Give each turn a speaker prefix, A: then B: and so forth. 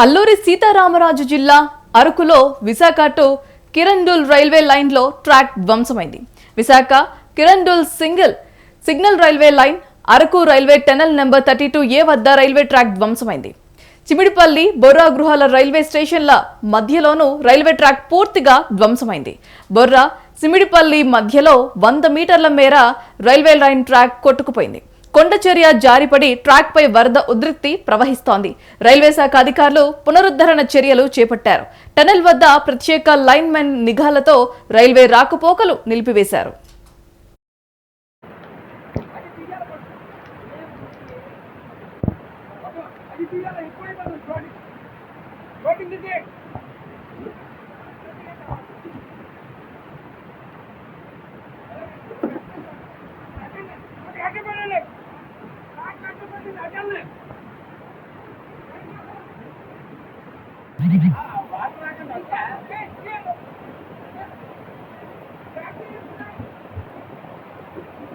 A: అల్లూరి సీతారామరాజు జిల్లా అరకులో Visakha to Kirandul railway లైన్లో ట్రాక్ ధ్వంసమైంది. Visakha Kirandul signal railway line Araku railway tunnel number 32A వద్ద రైల్వే ట్రాక్ ధ్వంసమైంది. చిమిడిపల్లి బొర్రా గృహాల రైల్వే స్టేషన్ల మధ్యలోనూ రైల్వే ట్రాక్ పూర్తిగా ధ్వంసమైంది. బొర్రా సిమిడిపల్లి మధ్యలో 100 మీటర్ల మేర రైల్వే లైన్ ట్రాక్ కొట్టుకుపోయింది. కొండచర్య జారిపడి ట్రాక్ పై వరద ఉధృతి ప్రవహిస్తోంది. రైల్వే శాఖ అధికారులు పునరుద్ధరణ చర్యలు చేపట్టారు. టనెల్ వద్ద ప్రత్యేక లైన్ మెన్ నిఘాలతో రైల్వే రాకపోకలు నిలిపివేశారు.